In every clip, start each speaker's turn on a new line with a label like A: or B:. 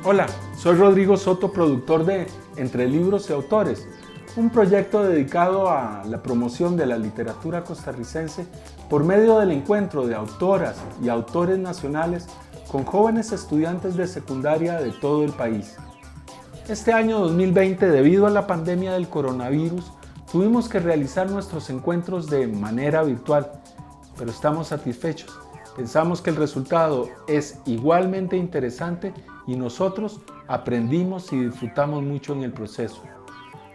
A: Hola, soy Rodrigo Soto, productor de Entre Libros y Autores, un proyecto dedicado a la promoción de la literatura costarricense por medio del encuentro de autoras y autores nacionales con jóvenes estudiantes de secundaria de todo el país. Este año 2020, debido a la pandemia del coronavirus, tuvimos que realizar nuestros encuentros de manera virtual, pero estamos satisfechos. Pensamos que el resultado es igualmente interesante y nosotros aprendimos y disfrutamos mucho en el proceso.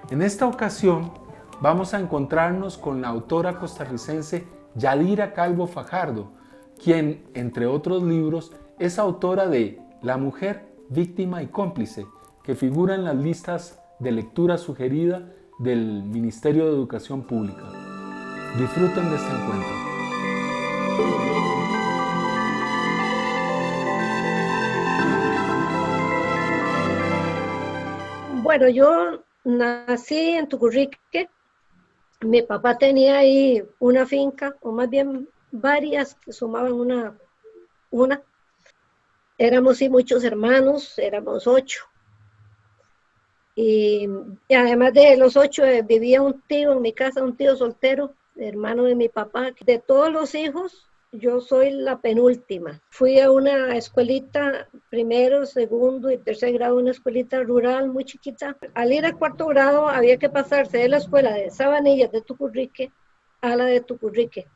A: En esta ocasión vamos a encontrarnos con la autora costarricense Yadira Calvo Fajardo, quien, entre otros libros, es autora de La mujer, víctima y cómplice, que figura en las listas de lectura sugerida del Ministerio de Educación Pública. Disfruten de este encuentro.
B: Bueno, yo nací en Tucurrique. Mi papá tenía ahí una finca, o más bien varias que sumaban una. Éramos sí muchos hermanos, éramos 8. Y además de los 8 vivía un tío en mi casa, un tío soltero, hermano de mi papá. De todos los hijos, yo soy la penúltima. Fui a una escuelita, primero, segundo y tercer grado, una escuelita rural muy chiquita. Al ir a cuarto grado había que pasarse de la escuela de Sabanillas de Tucurrique a la de Tucurrique,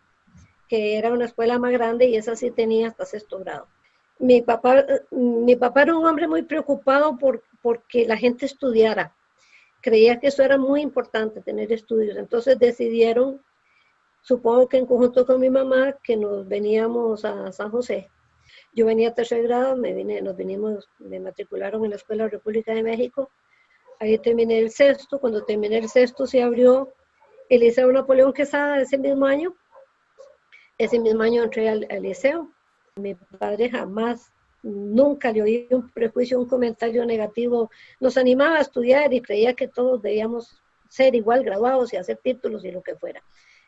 B: que era una escuela más grande y esa sí tenía hasta sexto grado. Mi papá era un hombre muy preocupado porque la gente estudiara. Creía que eso era muy importante, tener estudios. Entonces decidieron, supongo que en conjunto con mi mamá, que nos veníamos a San José. Yo venía a tercer grado, me matricularon en la Escuela República de México. Ahí terminé el sexto. Cuando terminé el sexto se abrió el Liceo Napoleón Quesada ese mismo año. Ese mismo año entré al liceo. Mi padre jamás, nunca le oí un prejuicio, un comentario negativo. Nos animaba a estudiar y creía que todos debíamos ser igual graduados y hacer títulos y lo que fuera.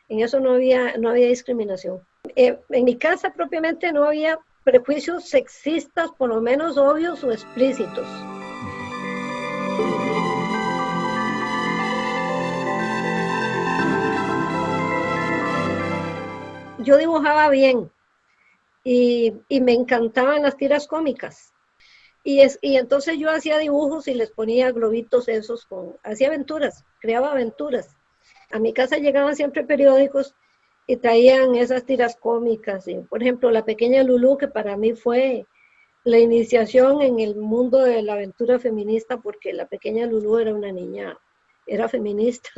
B: En eso no había discriminación. En mi casa propiamente no había prejuicios sexistas, por lo menos obvios o explícitos. Yo dibujaba bien y me encantaban las tiras cómicas. Y entonces yo hacía dibujos y les ponía globitos esos, hacía aventuras, creaba aventuras. A mi casa llegaban siempre periódicos y traían esas tiras cómicas. Y, por ejemplo, La Pequeña Lulú, que para mí fue la iniciación en el mundo de la aventura feminista, porque La Pequeña Lulú era una niña, era feminista.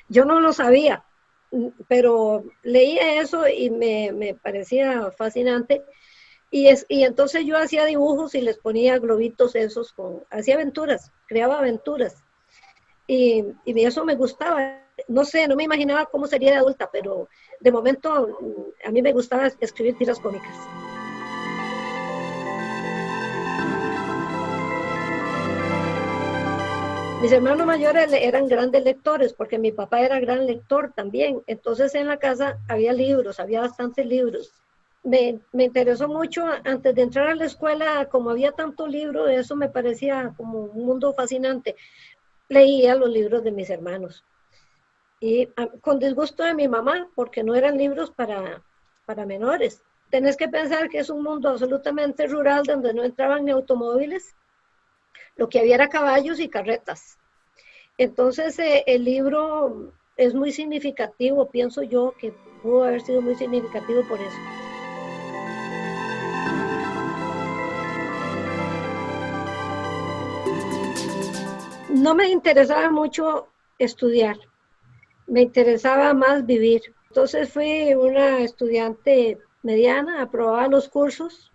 B: Yo no lo sabía, pero leía eso y me parecía fascinante. Y entonces yo hacía dibujos y les ponía globitos esos, hacía aventuras, creaba aventuras. Y eso me gustaba. No sé, no me imaginaba cómo sería de adulta, pero de momento a mí me gustaba escribir tiras cómicas. Mis hermanos mayores eran grandes lectores, porque mi papá era gran lector también. Entonces en la casa había libros, había bastantes libros. Me interesó mucho antes de entrar a la escuela, como había tanto libro, eso me parecía como un mundo fascinante. Leía los libros de mis hermanos. Y con disgusto de mi mamá, porque no eran libros para menores. Tenés que pensar que es un mundo absolutamente rural donde no entraban ni automóviles, lo que había era caballos y carretas. Entonces el libro es muy significativo, pienso yo que pudo haber sido muy significativo por eso. No me interesaba mucho estudiar, me interesaba más vivir. Entonces fui una estudiante mediana, aprobaba los cursos,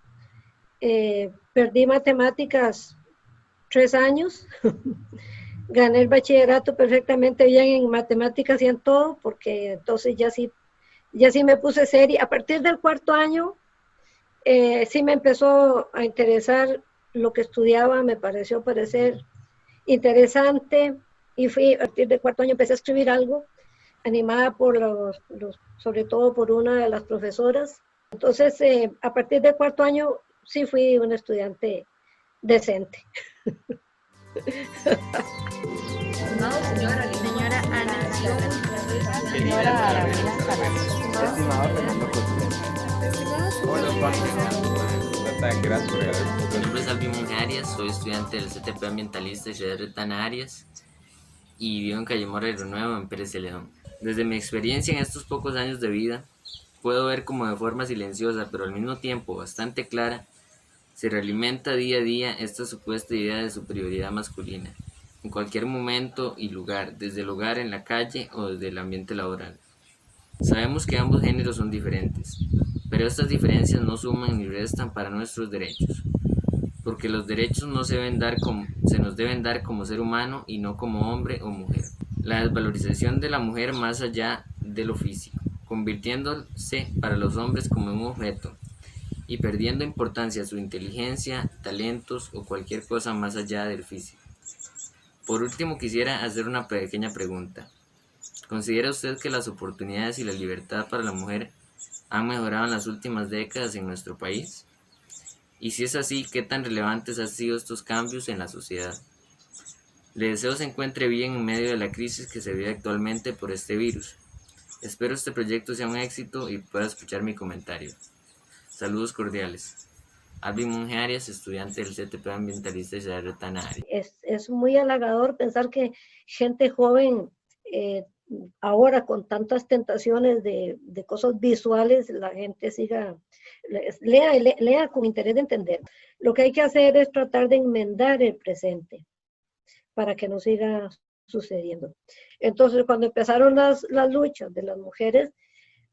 B: perdí matemáticas 3 años. Gané el bachillerato perfectamente bien en matemáticas y en todo, porque entonces ya sí me puse seria. A partir del 4.º año, sí me empezó a interesar lo que estudiaba, me parecer interesante, y a partir del 4.º año empecé a escribir algo, animada por sobre todo por una de las profesoras. Entonces, a partir del 4.º año, sí fui una estudiante decente.
C: Señora Ana señora Arabela Salas.
D: Estimado Fernando
E: Mi nombre es Alvin Monge Arias, soy estudiante del CTP Ambientalista y Ciudad Retana Arias y vivo en Calle Moreno Nuevo, en Pérez Celedón. Desde mi experiencia en estos pocos años de vida, puedo ver como de forma silenciosa, pero al mismo tiempo bastante clara, se realimenta día a día esta supuesta idea de superioridad masculina, en cualquier momento y lugar, desde el hogar, en la calle o desde el ambiente laboral. Sabemos que ambos géneros son diferentes, pero estas diferencias no suman ni restan para nuestros derechos, porque los derechos no se nos deben dar como ser humano y no como hombre o mujer. La desvalorización de la mujer más allá de lo físico, convirtiéndose para los hombres como un objeto y perdiendo importancia su inteligencia, talentos o cualquier cosa más allá del físico. Por último, quisiera hacer una pequeña pregunta. ¿Considera usted que las oportunidades y la libertad para la mujer han mejorado en las últimas décadas en nuestro país? Y si es así, ¿qué tan relevantes han sido estos cambios en la sociedad? Le deseo se encuentre bien en medio de la crisis que se vive actualmente por este virus. Espero este proyecto sea un éxito y pueda escuchar mi comentario. Saludos cordiales. Alvin Monge Arias, estudiante del CTP Ambientalista de Ciudad Retana Arias.
B: Es muy halagador pensar que gente joven, ahora con tantas tentaciones de cosas visuales, la gente lea con interés de entender. Lo que hay que hacer es tratar de enmendar el presente para que no siga sucediendo. Entonces, cuando empezaron las luchas de las mujeres,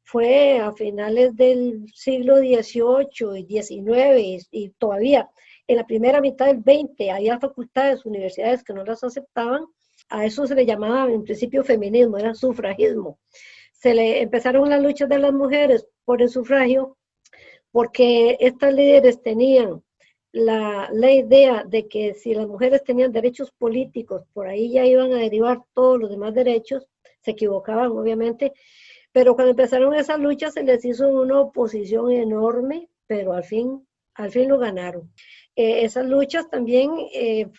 B: fue a finales del siglo XVIII y XIX, y todavía en la primera mitad del XX había facultades, universidades que no las aceptaban. A eso se le llamaba en principio feminismo, era sufragismo. Empezaron las luchas de las mujeres por el sufragio, porque estas líderes tenían la idea de que si las mujeres tenían derechos políticos, por ahí ya iban a derivar todos los demás derechos. Se equivocaban, obviamente, pero cuando empezaron esas luchas se les hizo una oposición enorme, pero al fin lo ganaron. Esas luchas también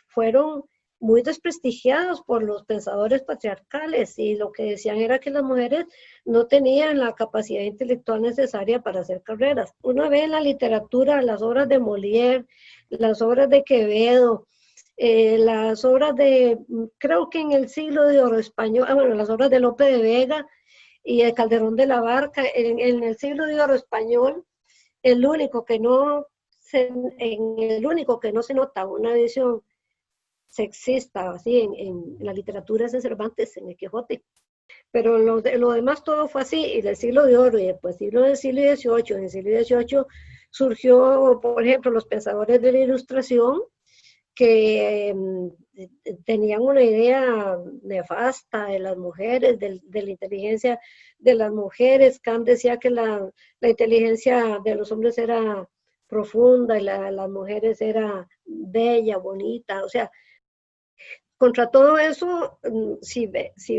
B: fueron muy desprestigiadas por los pensadores patriarcales, y lo que decían era que las mujeres no tenían la capacidad intelectual necesaria para hacer carreras. Uno ve en la literatura las obras de Molière, las obras de Quevedo, las obras creo que en el siglo de oro español, las obras de Lope de Vega y de Calderón de la Barca. En el siglo de oro español, el único que no se nota una visión sexista así en la literatura es en Cervantes, en el Quijote. Pero lo demás todo fue así, y del siglo de oro y después del siglo XVIII. En el siglo XVIII surgió, por ejemplo, los pensadores de la Ilustración, que tenían una idea nefasta de las mujeres, de la inteligencia de las mujeres. Kant decía que la inteligencia de los hombres era profunda y las mujeres era bella, bonita. O sea, contra todo eso, si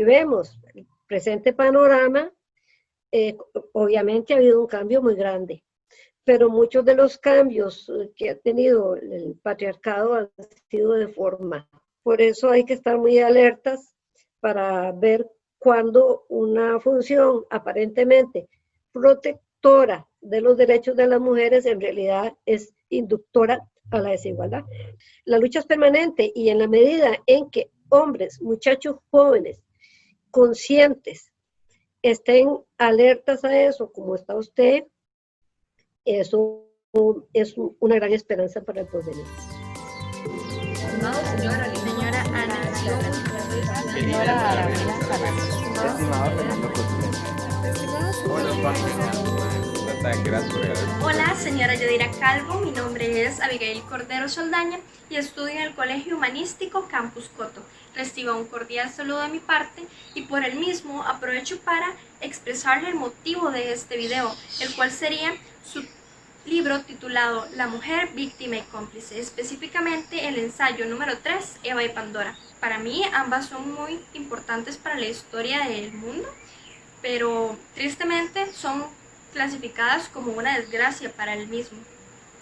B: vemos el presente panorama, obviamente ha habido un cambio muy grande. Pero muchos de los cambios que ha tenido el patriarcado han sido de forma. Por eso hay que estar muy alertas para ver cuando una función aparentemente protectora de los derechos de las mujeres en realidad es inductora a la desigualdad. La lucha es permanente, y en la medida en que hombres, muchachos jóvenes, conscientes, estén alertas a eso, como está usted, eso es una gran esperanza para el porvenir.
C: Señora Ana señora Arabela Salas.
D: Estimado Fernando
F: Hola, señora Yodira Calvo, mi nombre
D: es Abigail Cordero Saldaña y estudio en el Colegio Humanístico Campus Coto. Reciba un cordial saludo de mi parte y por el mismo aprovecho para expresarle el motivo de este video, el cual sería su libro titulado La mujer, víctima y cómplice, específicamente el ensayo número 3, Eva y Pandora. Para mí ambas son muy importantes para la historia del mundo, pero tristemente son clasificadas como una desgracia para el mismo.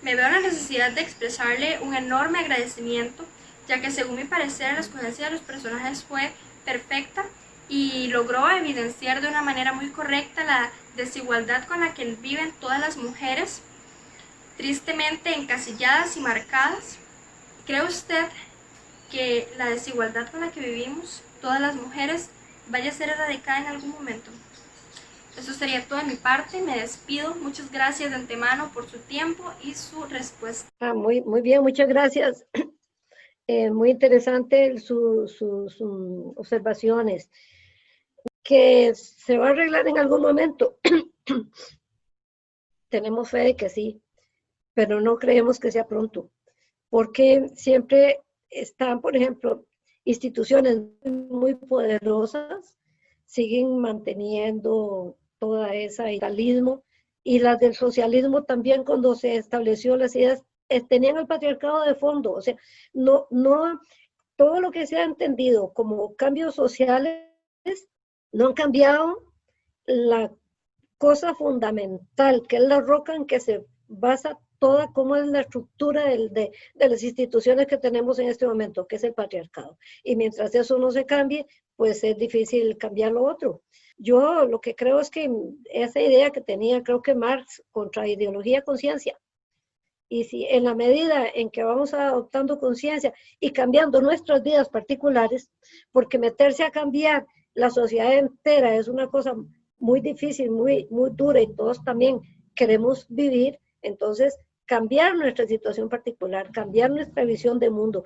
D: Me veo la necesidad de expresarle un enorme agradecimiento, ya que según mi parecer la escogencia de los personajes fue perfecta y logró evidenciar de una manera muy correcta la desigualdad con la que viven todas las mujeres, tristemente encasilladas y marcadas. ¿Cree usted que la desigualdad con la que vivimos todas las mujeres vaya a ser erradicada en algún momento? Eso sería todo de mi parte, me despido. Muchas gracias de antemano por su tiempo y su respuesta.
B: Muy bien, muchas gracias. Muy interesante sus observaciones. Que se va a arreglar en algún momento. Tenemos fe de que sí, pero no creemos que sea pronto, porque siempre están, por ejemplo, instituciones muy poderosas, siguen manteniendo toda esa idealismo, y las del socialismo también, cuando se estableció las ideas, tenían el patriarcado de fondo. O sea, no, todo lo que se ha entendido como cambios sociales no han cambiado la cosa fundamental, que es la roca en que se basa toda, cómo es la estructura de las instituciones que tenemos en este momento, que es el patriarcado. Y mientras eso no se cambie, pues es difícil cambiar lo otro. Yo lo que creo es que esa idea que tenía, creo que Marx, contra ideología, conciencia. Y si en la medida en que vamos adoptando conciencia y cambiando nuestras vidas particulares, porque meterse a cambiar la sociedad entera es una cosa muy difícil, muy dura, y todos también queremos vivir, entonces cambiar nuestra situación particular, cambiar nuestra visión de mundo,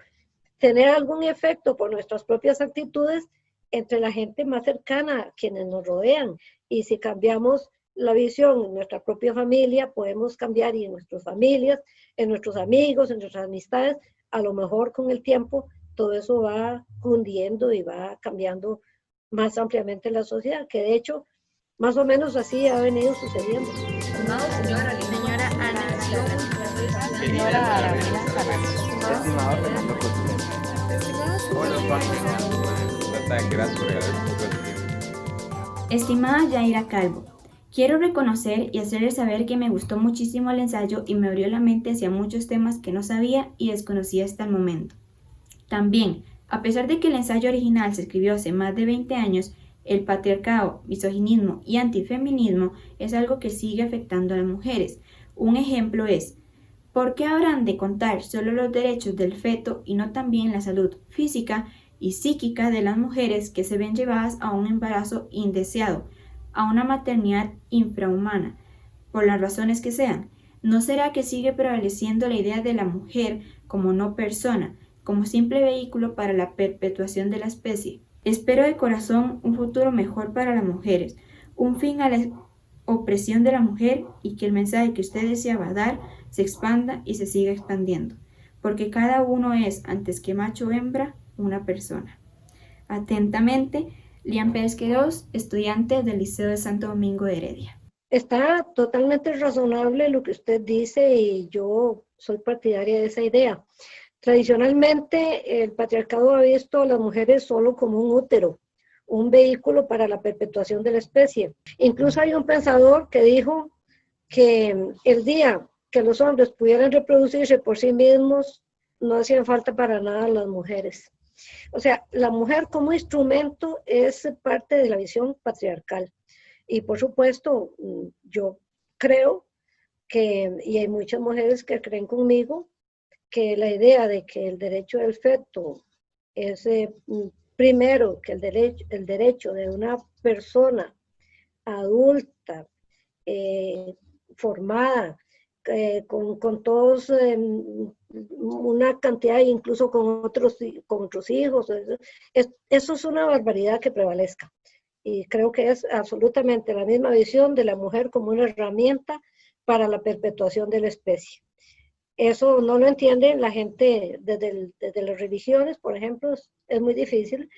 B: tener algún efecto por nuestras propias actitudes entre la gente más cercana, quienes nos rodean. Y si cambiamos la visión en nuestra propia familia, podemos cambiar y en nuestras familias, en nuestros amigos, en nuestras amistades. A lo mejor con el tiempo todo eso va cundiendo y va cambiando más ampliamente la sociedad, que de hecho más o menos así ha venido sucediendo.
C: Señora Ana señora Arabela
F: Estimado Fernando Contreras. Bueno, gracias por regalar un poco de tiempo.
G: Estimada Yaira Calvo, quiero reconocer y hacerle saber que me gustó muchísimo el ensayo y me abrió la mente hacia muchos temas que no sabía y desconocía hasta el momento. También, a pesar de que el ensayo original se escribió hace más de 20 años, el patriarcado, misoginismo y antifeminismo es algo que sigue afectando a las mujeres. Un ejemplo es, ¿por qué habrán de contar solo los derechos del feto y no también la salud física y psíquica de las mujeres que se ven llevadas a un embarazo indeseado, a una maternidad infrahumana, por las razones que sean? ¿No será que sigue prevaleciendo la idea de la mujer como no persona, como simple vehículo para la perpetuación de la especie? Espero de corazón un futuro mejor para las mujeres, un fin a la opresión de la mujer, y que el mensaje que usted deseaba dar se expanda y se siga expandiendo, porque cada uno es, antes que macho o hembra, una persona. Atentamente, Lian Pérez Queiroz, estudiante del Liceo de Santo Domingo de Heredia.
B: Está totalmente razonable lo que usted dice y yo soy partidaria de esa idea. Tradicionalmente, el patriarcado ha visto a las mujeres solo como un útero, un vehículo para la perpetuación de la especie. Incluso hay un pensador que dijo que el día que los hombres pudieran reproducirse por sí mismos, no hacían falta para nada las mujeres. O sea, la mujer como instrumento es parte de la visión patriarcal. Y por supuesto, yo creo que, y hay muchas mujeres que creen conmigo, que la idea de que el derecho del feto es primero que el derecho de una persona adulta, formada, con todos, una cantidad, incluso con otros hijos. Eso es una barbaridad que prevalezca. Y creo que es absolutamente la misma visión de la mujer como una herramienta para la perpetuación de la especie. Eso no lo entiende la gente desde las religiones, por ejemplo, es muy difícil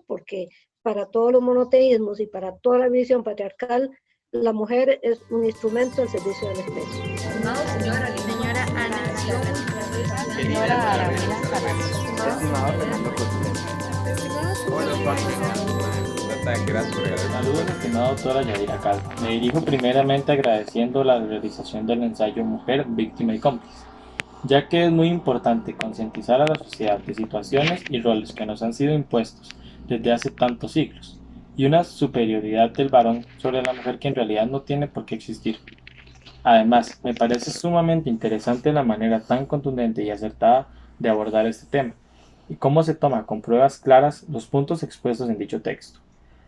B: porque para todos los monoteísmos y para toda la visión patriarcal, la mujer es un instrumento al servicio de la especie.
C: Estimado señor Ali, señora Ana,
F: Señora Arabela Carrasco. Estimado Fernando Costello. Hola, gracias por regalarme.
H: Saludos, estimada doctora Yadira Calvo. Me dirijo primeramente agradeciendo la realización del ensayo Mujer, Víctima y Cómplice, ya que es muy importante concientizar a la sociedad de situaciones y roles que nos han sido impuestos desde hace tantos siglos, y una superioridad del varón sobre la mujer que en realidad no tiene por qué existir. Además, me parece sumamente interesante la manera tan contundente y acertada de abordar este tema, y cómo se toma con pruebas claras los puntos expuestos en dicho texto,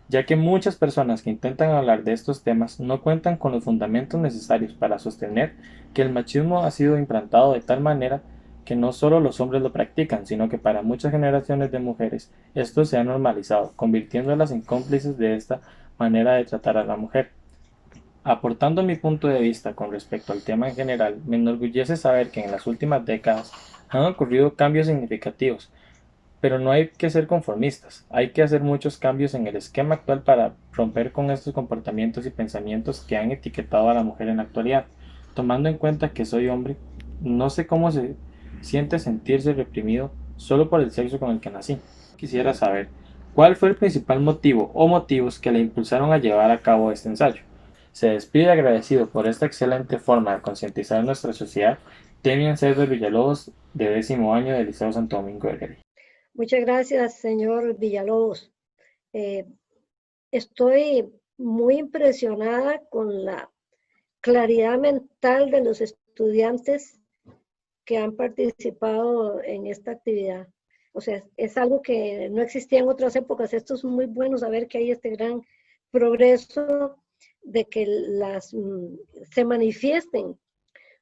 H: ya que muchas personas que intentan hablar de estos temas no cuentan con los fundamentos necesarios para sostener que el machismo ha sido implantado de tal manera que no solo los hombres lo practican, sino que para muchas generaciones de mujeres esto se ha normalizado, convirtiéndolas en cómplices de esta manera de tratar a la mujer. Aportando mi punto de vista con respecto al tema en general, me enorgullece saber que en las últimas décadas han ocurrido cambios significativos, pero no hay que ser conformistas, hay que hacer muchos cambios en el esquema actual para romper con estos comportamientos y pensamientos que han etiquetado a la mujer en la actualidad. Tomando en cuenta que soy hombre, no sé cómo se siente sentirse reprimido solo por el sexo con el que nací. Quisiera saber, ¿cuál fue el principal motivo o motivos que le impulsaron a llevar a cabo este ensayo? Se despide agradecido por esta excelente forma de concientizar a nuestra sociedad, Demian César Villalobos, de 10º año del Liceo Santo Domingo de Heredia.
B: Muchas gracias, señor Villalobos. Estoy muy impresionada con la claridad mental de los estudiantes que han participado en esta actividad. O sea, es algo que no existía en otras épocas. Esto es muy bueno saber que hay este gran progreso de que se manifiesten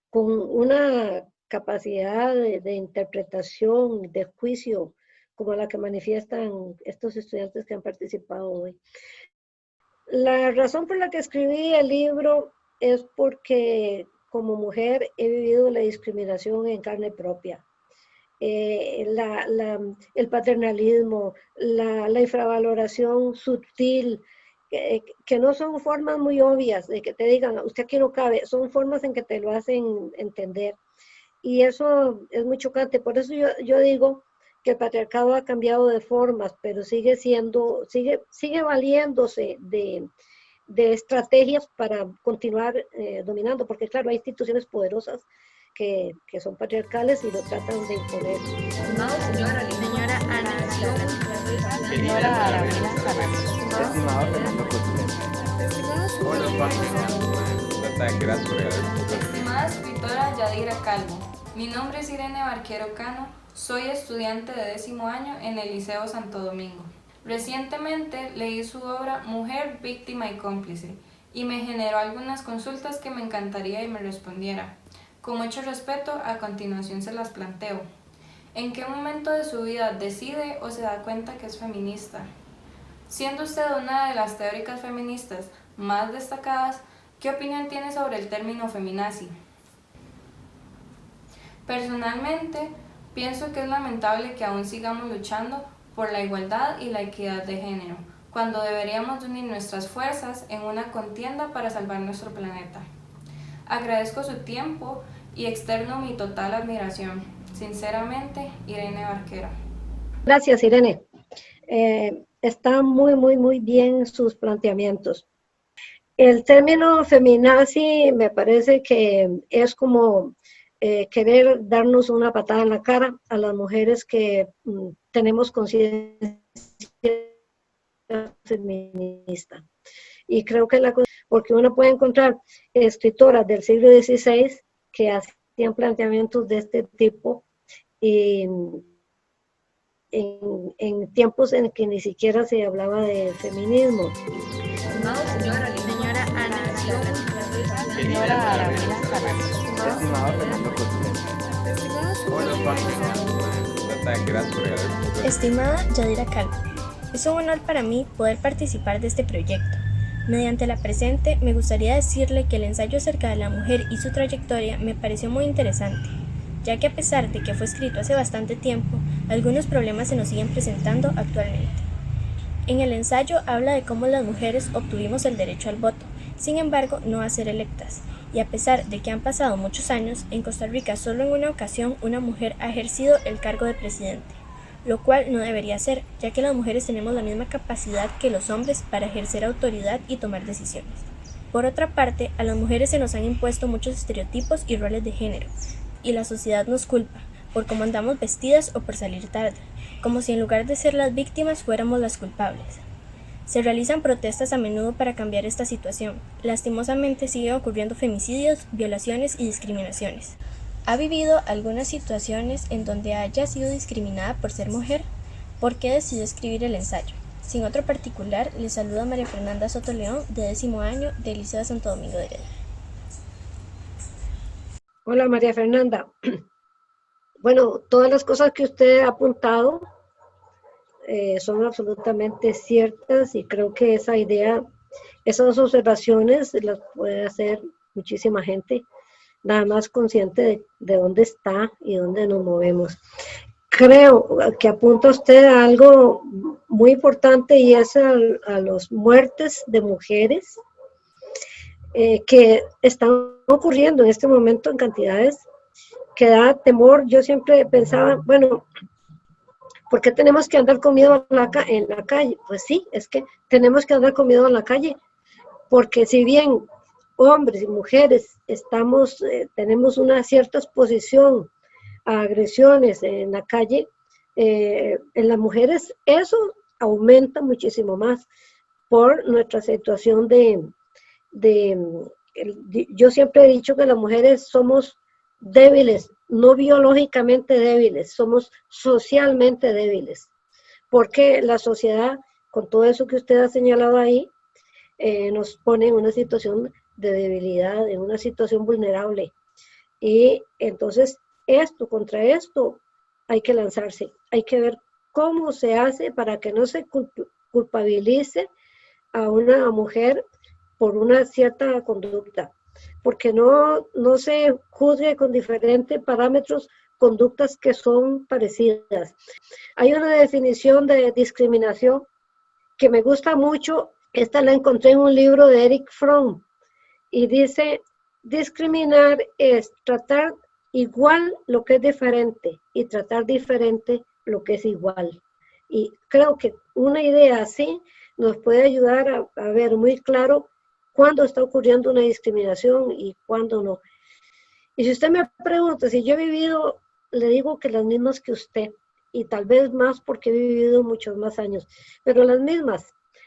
B: con una capacidad de interpretación, de juicio, como la que manifiestan estos estudiantes que han participado hoy. La razón por la que escribí el libro es porque como mujer he vivido la discriminación en carne propia. El paternalismo, la infravaloración sutil, que no son formas muy obvias de que te digan, usted aquí no cabe, son formas en que te lo hacen entender. Y eso es muy chocante. Por eso yo digo que el patriarcado ha cambiado de formas, pero sigue valiéndose de estrategias para continuar dominando, porque claro, hay instituciones poderosas que son patriarcales y lo tratan de imponer.
C: estimado señor Ali, señora Ana,
F: Señora Arabela Carrasco. Estimado Fernando Costello. Hola, gracias por regalarme.
I: Estimada escritora Yadira Calvo, mi nombre es Irene Barquero Cano, soy estudiante de 10º año en el Liceo Santo Domingo. Recientemente leí su obra Mujer, Víctima y Cómplice y me generó algunas consultas que me encantaría y me respondiera. Con mucho respeto, a continuación se las planteo. ¿En qué momento de su vida decide o se da cuenta que es feminista? Siendo usted una de las teóricas feministas más destacadas, ¿qué opinión tiene sobre el término feminazi? Personalmente, pienso que es lamentable que aún sigamos luchando por la igualdad y la equidad de género, cuando deberíamos unir nuestras fuerzas en una contienda para salvar nuestro planeta. Agradezco su tiempo y externo mi total admiración. Sinceramente, Irene Barquero.
B: Gracias, Irene. Están muy bien sus planteamientos. El término feminazi me parece que es como querer darnos una patada en la cara a las mujeres que tenemos conciencia feminista. Y creo que porque uno puede encontrar escritoras del siglo XVI que hacían planteamientos de este tipo en tiempos en que ni siquiera se hablaba de feminismo.
C: estimado señor Ali, señora Ana,
F: Señora Arabela Carrasco. Estimado Fernando Costello. Hola, gracias por regalarme.
J: Estimada Yadira Calvo, es un honor para mí poder participar de este proyecto. Mediante la presente, me gustaría decirle que el ensayo acerca de la mujer y su trayectoria me pareció muy interesante, ya que a pesar de que fue escrito hace bastante tiempo, algunos problemas se nos siguen presentando actualmente. En el ensayo habla de cómo las mujeres obtuvimos el derecho al voto, sin embargo no a ser electas, y a pesar de que han pasado muchos años, en Costa Rica solo en una ocasión una mujer ha ejercido el cargo de presidente, lo cual no debería ser, ya que las mujeres tenemos la misma capacidad que los hombres para ejercer autoridad y tomar decisiones. Por otra parte, a las mujeres se nos han impuesto muchos estereotipos y roles de género, y la sociedad nos culpa por cómo andamos vestidas o por salir tarde, como si en lugar de ser las víctimas fuéramos las culpables. Se realizan protestas a menudo para cambiar esta situación. Lastimosamente siguen ocurriendo femicidios, violaciones y discriminaciones. ¿Ha vivido algunas situaciones en donde haya sido discriminada por ser mujer? ¿Por qué decidió escribir el ensayo? Sin otro particular, le saluda María Fernanda Soto León, de 10º año del Liceo de Santo Domingo de Heredia.
B: Hola María Fernanda. Bueno, todas las cosas que usted ha apuntado son absolutamente ciertas y creo que esa idea, esas observaciones las puede hacer muchísima gente, nada más consciente de dónde está y dónde nos movemos. Creo que apunta usted a algo muy importante y es a las muertes de mujeres que están ocurriendo en este momento en cantidades que da temor. Yo siempre pensaba, bueno, ¿por qué tenemos que andar con miedo en la calle? Pues sí, es que tenemos que andar con miedo en la calle, porque si bien hombres y mujeres tenemos una cierta exposición a agresiones en la calle, en las mujeres eso aumenta muchísimo más por nuestra situación yo siempre he dicho que las mujeres somos débiles, no biológicamente débiles, somos socialmente débiles, porque la sociedad, con todo eso que usted ha señalado ahí, nos pone en una situación de debilidad, en una situación vulnerable, y entonces contra esto hay que lanzarse, hay que ver cómo se hace para que no se culpabilice a una mujer por una cierta conducta, porque no se juzgue con diferentes parámetros conductas que son parecidas. Hay una definición de discriminación que me gusta mucho, esta la encontré en un libro de Erich Fromm, y dice, discriminar es tratar igual lo que es diferente y tratar diferente lo que es igual. Y creo que una idea así nos puede ayudar a ver muy claro cuándo está ocurriendo una discriminación y cuándo no. Y si usted me pregunta si yo he vivido, le digo que las mismas que usted, y tal vez más porque he vivido muchos más años, pero las mismas,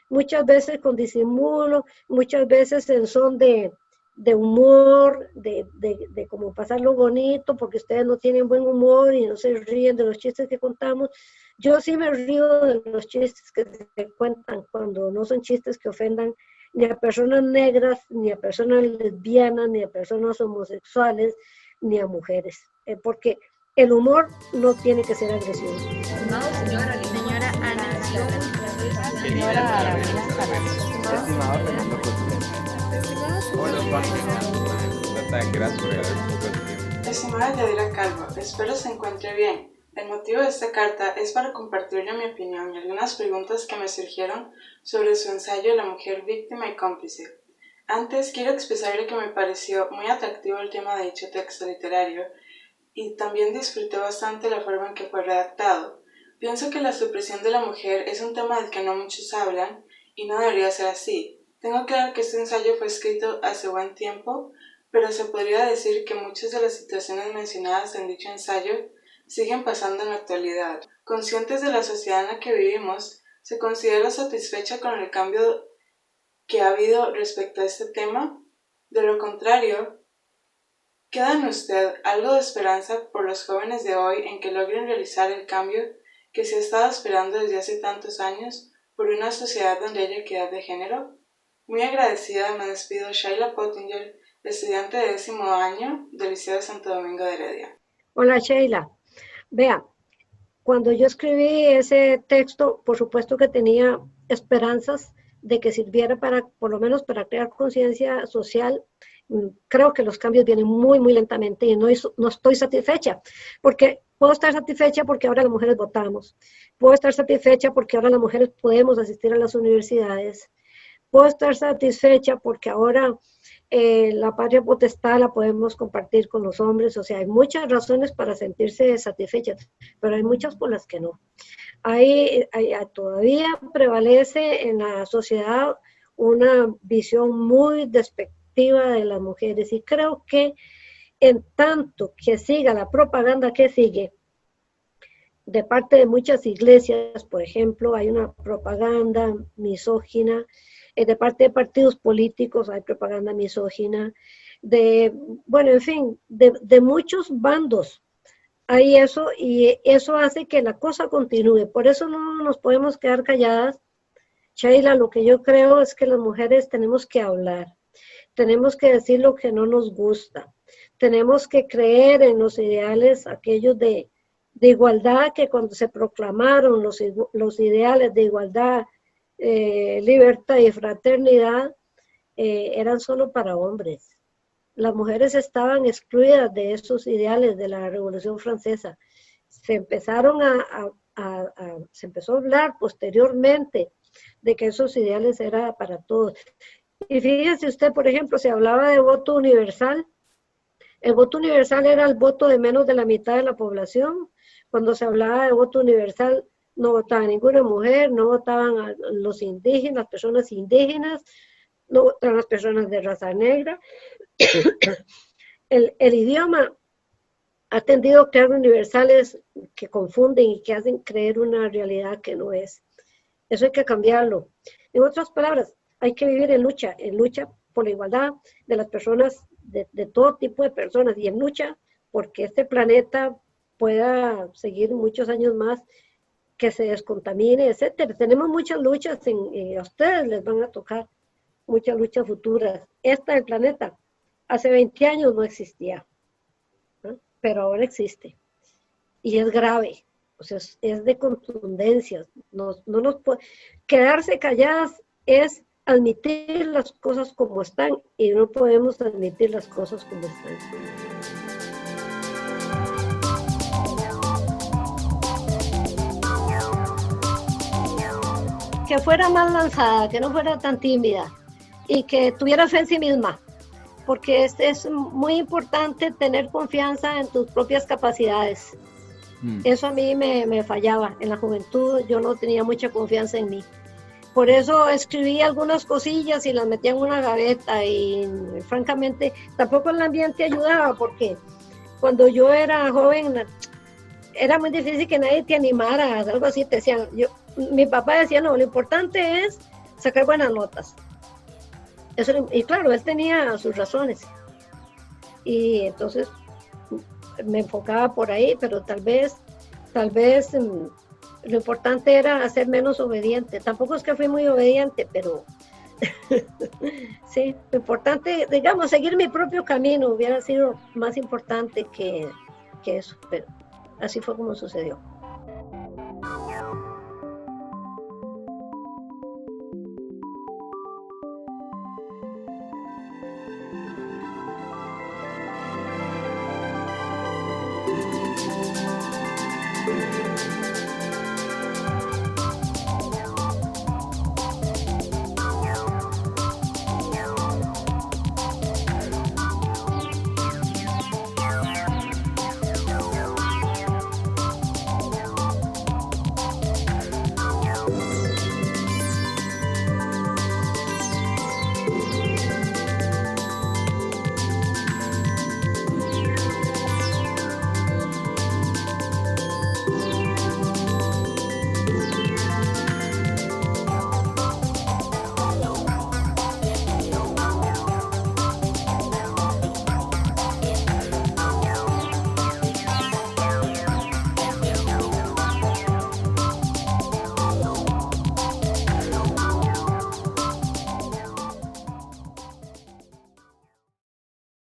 B: muchas veces con disimulo, muchas veces en son de humor, de como pasarlo bonito, porque ustedes no tienen buen humor y no se ríen de los chistes que contamos. Yo sí me río de los chistes que se cuentan cuando no son chistes que ofendan ni a personas negras, ni a personas lesbianas, ni a personas homosexuales, ni a mujeres, porque el humor no tiene que ser agresivo.
C: Estimado señor señora Ana,
F: Señora Arabela Salas. Estimado Fernando
K: Estimada Yadira Calvo, espero se encuentre bien. El motivo de esta carta es para compartirle mi opinión y algunas preguntas que me surgieron sobre su ensayo La mujer víctima y cómplice. Antes quiero expresarle que me pareció muy atractivo el tema de dicho texto literario y también disfruté bastante la forma en que fue redactado. Pienso que la supresión de la mujer es un tema del que no muchos hablan y no debería ser así. Tengo claro que este ensayo fue escrito hace buen tiempo, pero se podría decir que muchas de las situaciones mencionadas en dicho ensayo siguen pasando en la actualidad. Conscientes de la sociedad en la que vivimos, ¿se considera satisfecha con el cambio que ha habido respecto a este tema? De lo contrario, ¿queda en usted algo de esperanza por los jóvenes de hoy en que logren realizar el cambio que se ha estado esperando desde hace tantos años por una sociedad donde haya equidad de género? Muy agradecida, me despido, Shaila Pottinger, estudiante de 10º año del Liceo de Santo Domingo de Heredia.
B: Hola Sheila. Vea, cuando yo escribí ese texto, por supuesto que tenía esperanzas de que sirviera para, por lo menos para crear conciencia social. Creo que los cambios vienen muy, muy lentamente y no estoy satisfecha, porque puedo estar satisfecha porque ahora las mujeres votamos, puedo estar satisfecha porque ahora las mujeres podemos asistir a las universidades, puedo estar satisfecha porque ahora la patria potestad la podemos compartir con los hombres. O sea, hay muchas razones para sentirse satisfechas, pero hay muchas por las que no. Todavía prevalece en la sociedad una visión muy despectiva de las mujeres, y creo que en tanto que siga la propaganda que sigue de parte de muchas iglesias, por ejemplo, hay una propaganda misógina, de parte de partidos políticos hay propaganda misógina, bueno, en fin, de muchos bandos hay eso, y eso hace que la cosa continúe. Por eso no nos podemos quedar calladas. Sheila, lo que yo creo es que las mujeres tenemos que hablar, tenemos que decir lo que no nos gusta, tenemos que creer en los ideales aquellos de igualdad, que cuando se proclamaron los ideales de igualdad, libertad y fraternidad, eran solo para hombres. Las mujeres estaban excluidas de esos ideales de la Revolución Francesa. Se empezó a hablar posteriormente de que esos ideales eran para todos. Y fíjese usted, por ejemplo, se hablaba de voto universal. El voto universal era el voto de menos de la mitad de la población. Cuando se hablaba de voto universal, no votaba ninguna mujer, no votaban los indígenas, las personas indígenas, no votaban las personas de raza negra. El idioma ha tendido a crear universales que confunden y que hacen creer una realidad que no es. Eso hay que cambiarlo. En otras palabras, hay que vivir en lucha por la igualdad de las personas, de todo tipo de personas, y en lucha porque este planeta pueda seguir muchos años más, que se descontamine, etcétera. Tenemos muchas luchas y a ustedes les van a tocar muchas luchas futuras. Esta del planeta hace 20 años no existía, ¿no? Pero ahora existe y es grave. O sea, es de contundencia. No nos quedarse calladas es admitir las cosas como están, y no podemos admitir las cosas como están. Que fuera más lanzada, que no fuera tan tímida y que tuviera fe en sí misma, porque es muy importante tener confianza en tus propias capacidades. Eso a mí me fallaba. En la juventud yo no tenía mucha confianza en mí. Por eso escribí algunas cosillas y las metía en una gaveta, y francamente tampoco el ambiente ayudaba, porque cuando yo era joven era muy difícil que nadie te animara, algo así te decían. Mi papá decía, no, lo importante es sacar buenas notas. Eso, y claro, él tenía sus razones. Y entonces me enfocaba por ahí, pero tal vez lo importante era ser menos obediente. Tampoco es que fui muy obediente, pero sí, lo importante, digamos, seguir mi propio camino hubiera sido más importante que eso, pero así fue como sucedió.